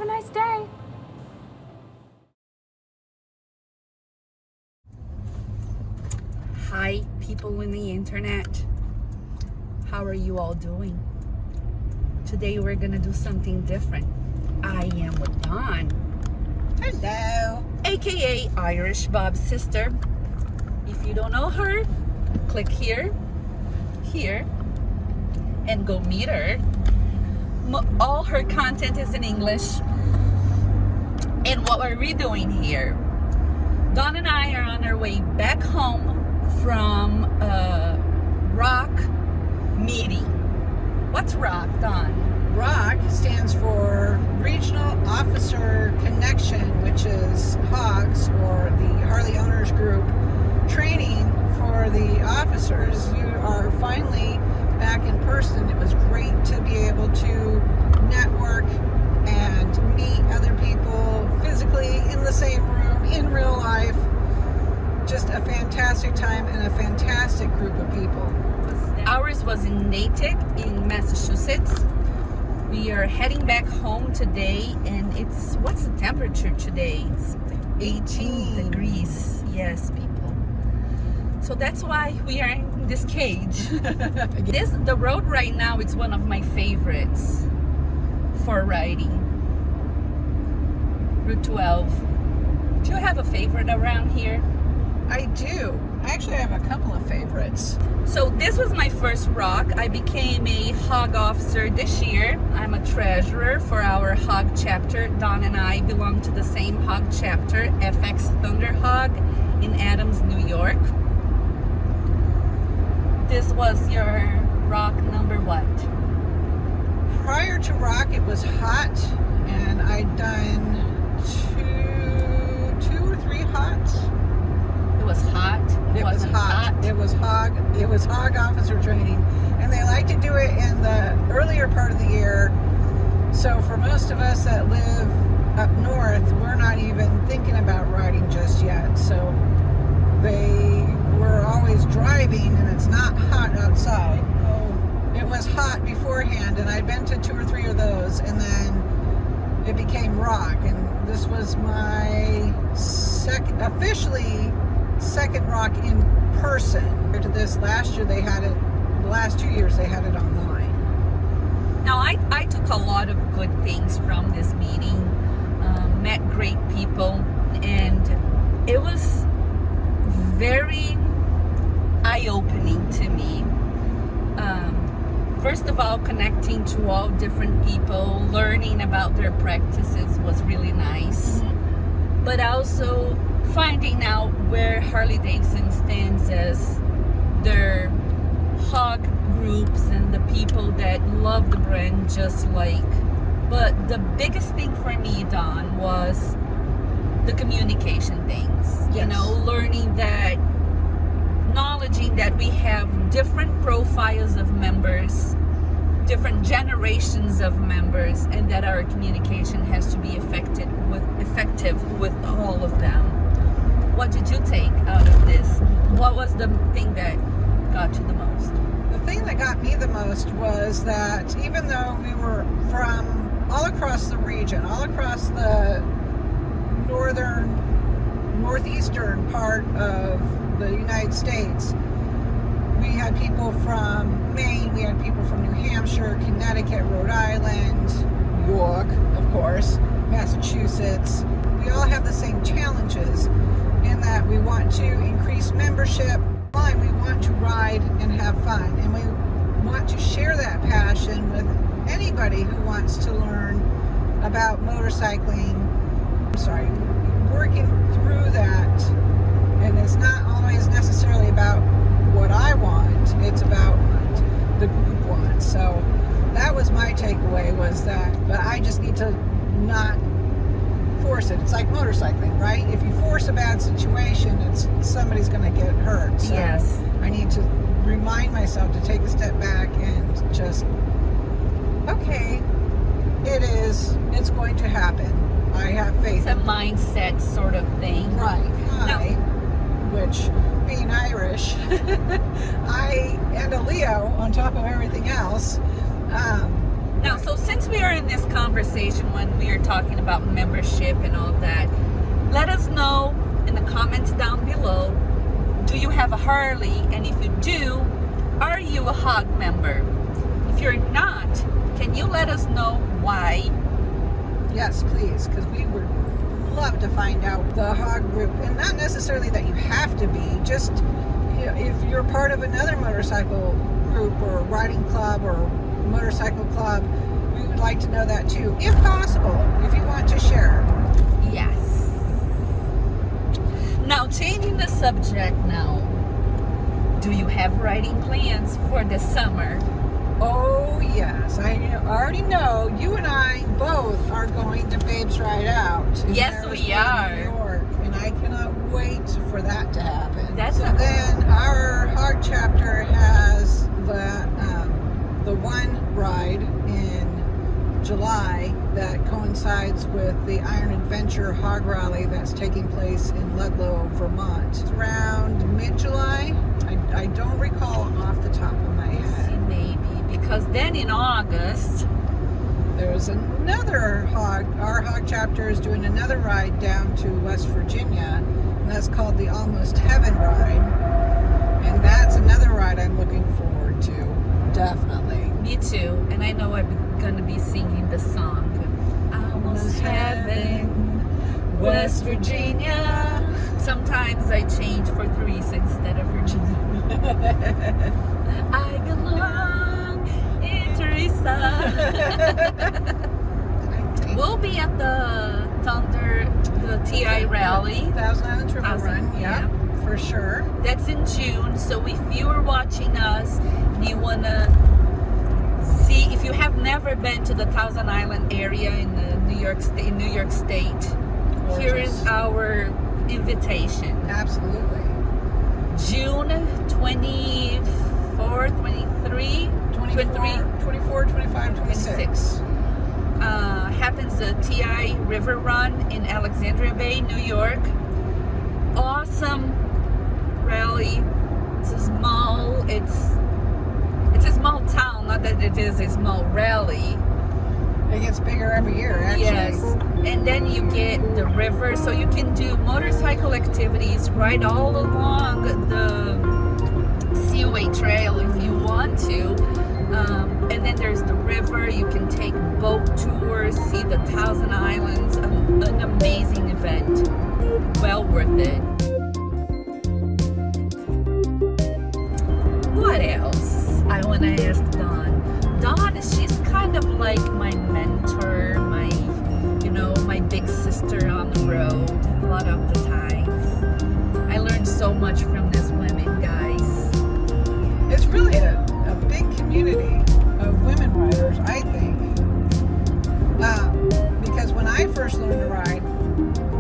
a nice day. Hi, people in the internet. How are you all doing? Today we're gonna do something different. I am with Dawn. Hello. AKA Irish Bob's sister. If you don't know her, click here, and go meet her. All her content is in English. And what are we doing here? Dawn and I are on our way back home from a ROC meeting. What's ROC, Dawn? ROC stands for Regional Officer Connection, which is HOGs, or the Harley Owners Group, training for the officers. You are finally back in person. It was great to be able to network and meet other people physically in the same room, in real life. Just a fantastic time and a fantastic group of people. Ours was in Natick in Massachusetts. We are heading back home today, and it's, what's the temperature today? It's 18 degrees. Yes, people. So that's why we are in this cage. The road right now, it's one of my favorites for riding. Route 12. Do you have a favorite around here? I do. I actually have a couple of favorites. So this was my first ROC. I became a HOG officer this year. I'm a treasurer for our HOG chapter. Dawn and I belong to the same HOG chapter, FX Thunder HOG in Adams, New York. This was your ROC number what? Prior to ROC, it was hot, and I'd done two or three hots. It was hot. It was hot. It was HOG officer training, and they like to do it in the earlier part of the year. So for most of us that live up north, we're not even thinking about riding just yet. So they were always driving, and it's not hot outside. It was hot beforehand, and I'd been to 2 or 3 of those, and then it became ROC, and this was my officially second ROC in person. Compared to this, last year they had it, the last 2 years they had it online. Now I took a lot of good things from this meeting, met great people, and it was very eye-opening to me. First of all, connecting to all different people, learning about their practices was really nice. But also finding out where Harley Davidson stands as their HOG groups and the people that love the brand just like. But the biggest thing for me, Dawn, was the communication things. Yes. You know, learning that, acknowledging that we have different profiles of members, different generations of members, and that our communication has to be effective with all of them. What did you take out of this? What was the thing that got you the most? The thing that got me the most was that even though we were from all across the region, all across the northeastern part of the United States, we had people from Maine, we had people from New Hampshire, Connecticut, Rhode Island, New York, of course, Massachusetts. We all have the same challenges in that we want to increase membership. We want to ride and have fun, and we want to share that passion with anybody who wants to learn about motorcycling. Working through that, and it's not always necessarily about what I want, it's about what the group wants. So that was my takeaway, was that, but I just need to not force it. It's like motorcycling, right? If you force a bad situation, somebody's going to get hurt. So yes. I need to remind myself to take a step back and just, okay, it's going to happen. I have faith. It's a mindset sort of thing. Right. Now, which, being Irish, and a Leo on top of everything else. Now, so since we are in this conversation when we are talking about membership and all that, let us know in the comments down below, do you have a Harley? And if you do, are you a HOG member? If you're not, can you let us know why? Yes, please, because we would love to find out the HOG group. And not necessarily that you have to be, just if you're part of another motorcycle group or riding club or motorcycle club, we would like to know that too, if possible, if you want to share. Yes. Now, changing the subject now, do you have riding plans for the summer? Oh yes, I already know you and I both are going to Babes Ride Out. Yes, we are. New York, and I cannot wait for that to happen. Then our HOG chapter has the one ride in July that coincides with the Iron Adventure HOG Rally that's taking place in Ludlow, Vermont. It's around mid-July. I don't recall off the top of my head. Maybe, because then in August, there's another HOG. Our HOG chapter is doing another ride down to West Virginia, and that's called the Almost Heaven Ride. And that's another ride I'm looking forward to, definitely. Me too, and I know I'm gonna be singing the song. Almost Heaven, West Virginia. Sometimes I change for Greece instead of Virginia. I belong in Teresa. We'll be at the TI rally. Thousand Island Triple Run, yeah, for sure. That's in June. So if you are watching us and you wanna see, if you have never been to the Thousand Island area in the New York State, Gorgeous. here is our invitation. Absolutely. June 24, 23, 24, 25, 26. Happens the TI River Run in Alexandria Bay, New York. Awesome rally. It's a small town, not that it is a small rally. It gets bigger every year, actually. Yes. And then you get the river, so you can do motorcycle activities right all along the Seaway Trail if you want to. And then there's the river. You can take boat tours, see the Thousand Islands. An amazing event. Well worth it. What else? I want to ask Dawn. Dawn, she's kind of like my mentor, my big sister on the road a lot of the times. I learned so much from these women, guys. It's really a big community of women riders, I think. Because when I first learned to ride,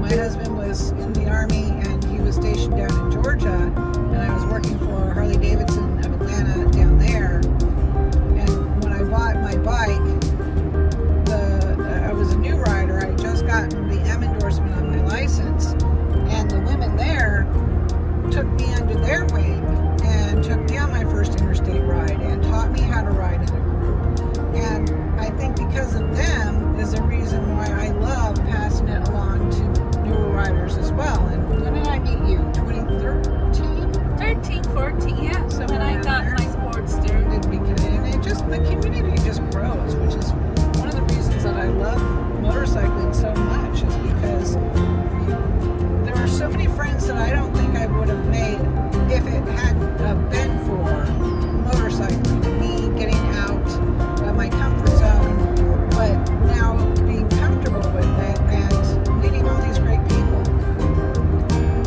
my husband was in the Army and he was stationed down in Georgia, and I was working for Harley Davidson of Atlanta down there. And when I bought my bike, I was a new rider. I had just gotten the M endorsement on my license, and the women there took me under their wing and took me on my first interstate ride and taught me how to ride in a group. And I think because of them is the reason why I love passing it along to newer riders as well. And when did I meet you? 2013? 13, 14, yeah. So when I got my Sportster. And the community just grows, which is one of the reasons that I love motorcycling so much, is because there are so many friends that I don't think I would have made if it hadn't been for motorcycling, me getting out of my comfort zone, but now being comfortable with it and meeting all these great people.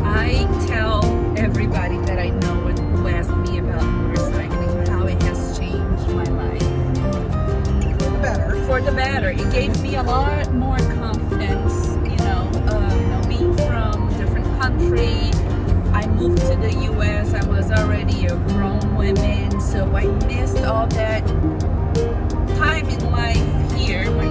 I tell everybody that I know who asks me about motorcycling how it has changed my life. For the better. For the better. It gave me a lot more confidence, being from a different country. I moved to the U.S. I was already a grown woman, so I missed all that time in life here where,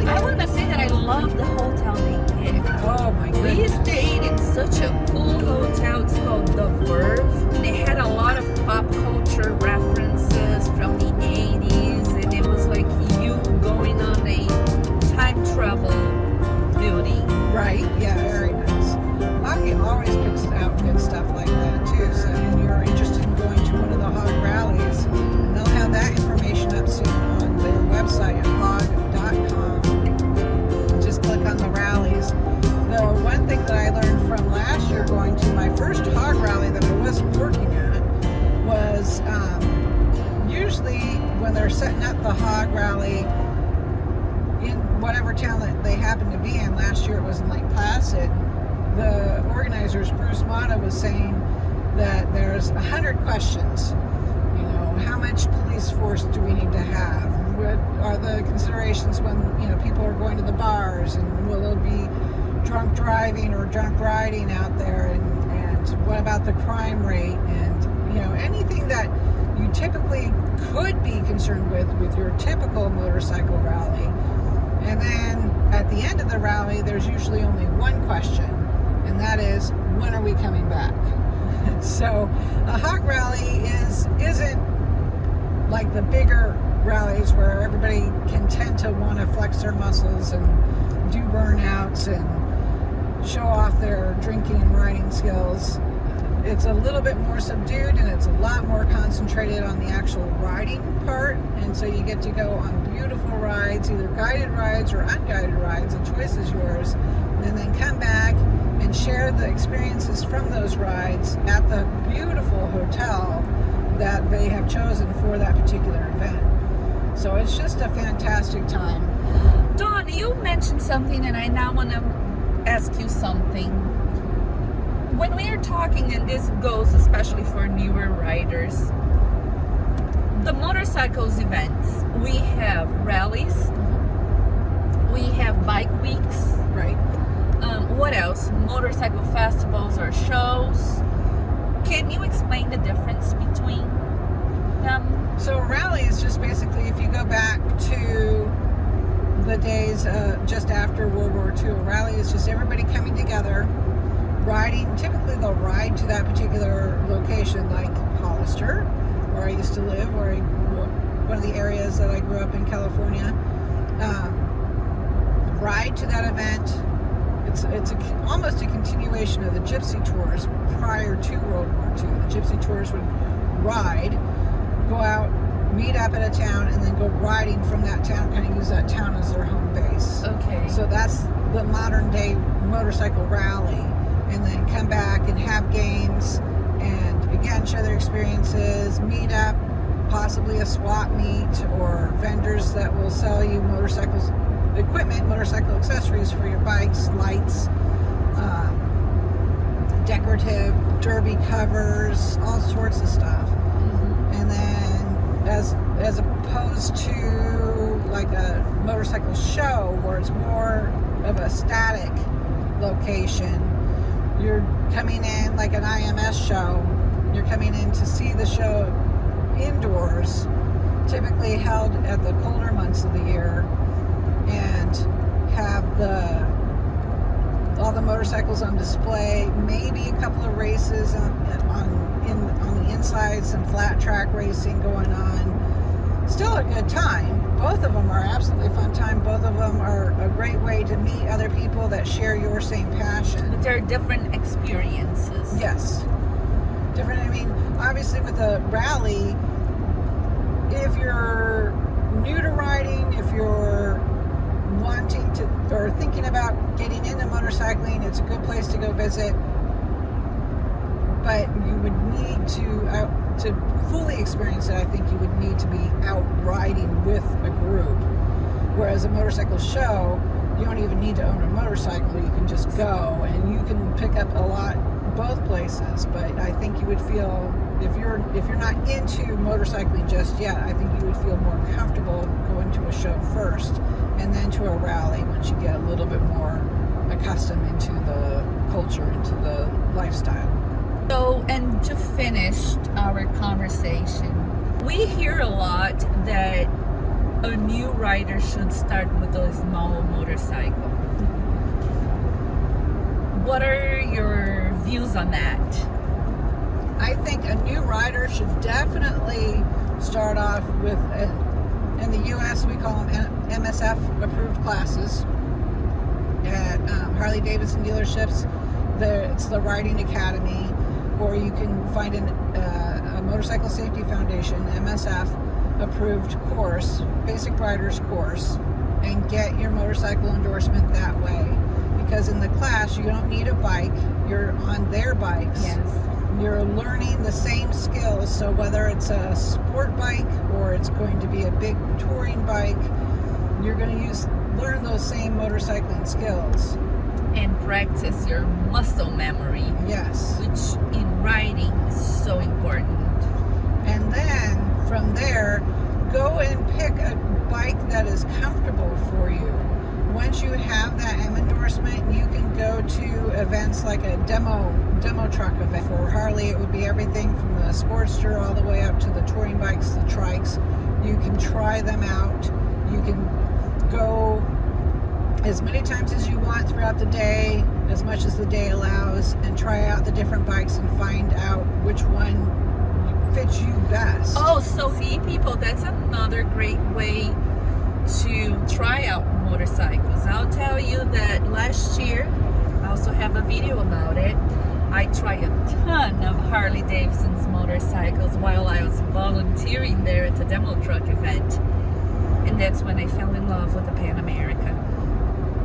I want to say that I love the hotel they picked. Oh my We goodness. stayed in such a cool hotel. It's called the Verve. And it had a lot of pop culture references from the 80s, and it was like when they're setting up the HOG rally in whatever town that they happen to be in, last year it was in Lake Placid, the organizers, Bruce Mata, was saying that there's 100 questions. You know, how much police force do we need to have? What are the considerations when, you know, people are going to the bars, and will there be drunk driving or drunk riding out there, and what about the crime rate, and, you know, anything that you typically could be concerned with your typical motorcycle rally. And then at the end of the rally, there's usually only one question, and that is, when are we coming back? So a HOG rally isn't like the bigger rallies where everybody can tend to want to flex their muscles and do burnouts and show off their drinking and riding skills. It's a little bit more subdued, and it's a lot more concentrated on the actual riding part, and so you get to go on beautiful rides, either guided rides or unguided rides. The choice is yours, and then come back and share the experiences from those rides at the beautiful hotel that they have chosen for that particular event. So it's just a fantastic time. Dawn, you mentioned something, and I now want to ask you something. When we are talking, and this goes especially for newer riders, the motorcycles events, we have rallies, we have bike weeks, Right. What else? Motorcycle festivals or shows. Can you explain the difference between them? So a rally is just basically, if you go back to the days just after World War II, a rally is just everybody coming together, riding. Typically they'll ride to that particular location, like Hollister, where I used to live, one of the areas that I grew up in, California. Ride to that event. It's almost a continuation of the gypsy tours prior to World War II. The gypsy tours would ride, go out, meet up at a town, and then go riding from that town, kind of use that town as their home base. Okay. So that's the modern day motorcycle rally, and then come back and have games, and again share their experiences, meet up, possibly a swap meet, or vendors that will sell you motorcycles equipment, motorcycle accessories for your bikes, lights, decorative derby covers, all sorts of stuff. Mm-hmm. And then as opposed to like a motorcycle show where it's more of a static location, you're coming in like an IMS show, you're coming in to see the show indoors, typically held at the colder months of the year, and have all the motorcycles on display, maybe a couple of races on the inside, some flat track racing going on. Still a good time. Both of them are absolutely fun time. Both of them are a great way to meet other people that share your same passion. But they're different experiences. Yes. Different. I mean, obviously with a rally, if you're new to riding, if you're wanting to or thinking about getting into motorcycling, it's a good place to go visit. But you would need to fully experience it, I think you would need to be out riding with a group. Whereas a motorcycle show, you don't even need to own a motorcycle. You can just go, and you can pick up a lot both places. But I think you would feel, if you're not into motorcycling just yet, I think you would feel more comfortable going to a show first, and then to a rally once you get a little bit more accustomed into the culture, into the lifestyle. So, and to finish our conversation, we hear a lot that a new rider should start with a small motorcycle. What are your views on that? I think a new rider should definitely start off with, in the U.S. we call them MSF approved classes at Harley Davidson dealerships. It's the Riding Academy, or you can find a Motorcycle Safety Foundation MSF approved course, basic riders course, and get your motorcycle endorsement that way. Because in the class you don't need a bike, you're on their bikes. Yes. you're learning the same skills. So whether it's a sport bike or it's going to be a big touring bike, you're going to learn those same motorcycling skills. And practice your muscle memory. Yes. Which in riding is so important. And then from there, go and pick a bike that is comfortable for you. Once you have that M endorsement, you can go to events like a demo truck event. For Harley, it would be everything from the Sportster all the way up to the touring bikes, the trikes. You can try them out. You can go as many times as you want throughout the day, as much as the day allows, and try out the different bikes and find out which one fits you best. Oh, so see, people, that's another great way to try out motorcycles. I'll tell you that last year, I also have a video about it, I tried a ton of Harley Davidson's motorcycles while I was volunteering there at the demo truck event. And that's when I fell in love with the Pan America.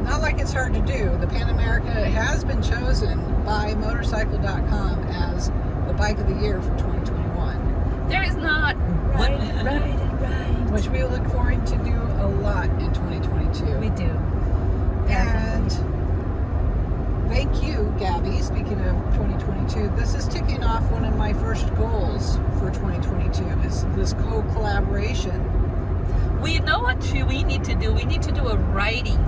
Not like it's hard to do. The Pan America has been chosen by motorcycle.com as the bike of the year for 2021. There is not right. Which we look forward to do a lot in 2022. We do. And thank you, Gabi. Speaking of 2022, this is ticking off one of my first goals for 2022 is this co-collaboration. We know what we need to do. We need to do a writing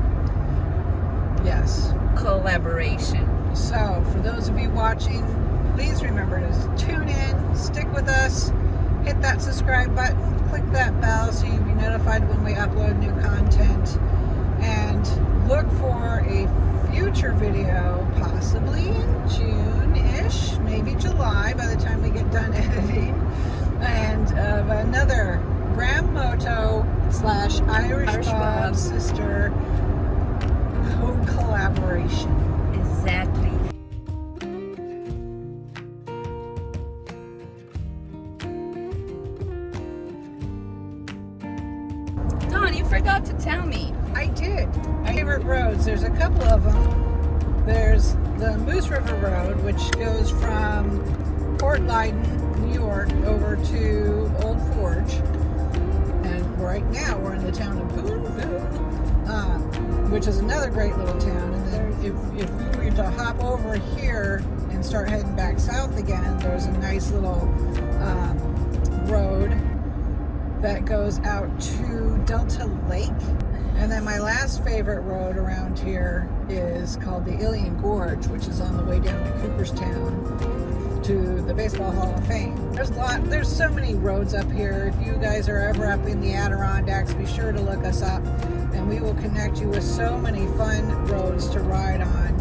collaboration. So for those of you watching, please remember to tune in, stick with us, hit that subscribe button, click that bell so you'll be notified when we upload new content, and look for a future video, possibly in June-ish, maybe July by the time we get done editing, and of another Bram Moto / Irish Bob sister co-collaboration. Exactly. Dawn, you forgot to tell me. I did. My favorite roads, there's a couple of them. There's the Moose River Road, which goes from Port Leyden, New York, over to Old Forge. And right now we're in the town of Boonville, which is another great little town. And then if we were to hop over here and start heading back south again, there's a nice little road that goes out to Delta Lake. And then my last favorite road around here is called the Ilion Gorge, which is on the way down to Cooperstown to the Baseball Hall of Fame. There's so many roads up here. If you guys are ever up in the Adirondacks, be sure to look us up and we will connect you with so many fun roads to ride on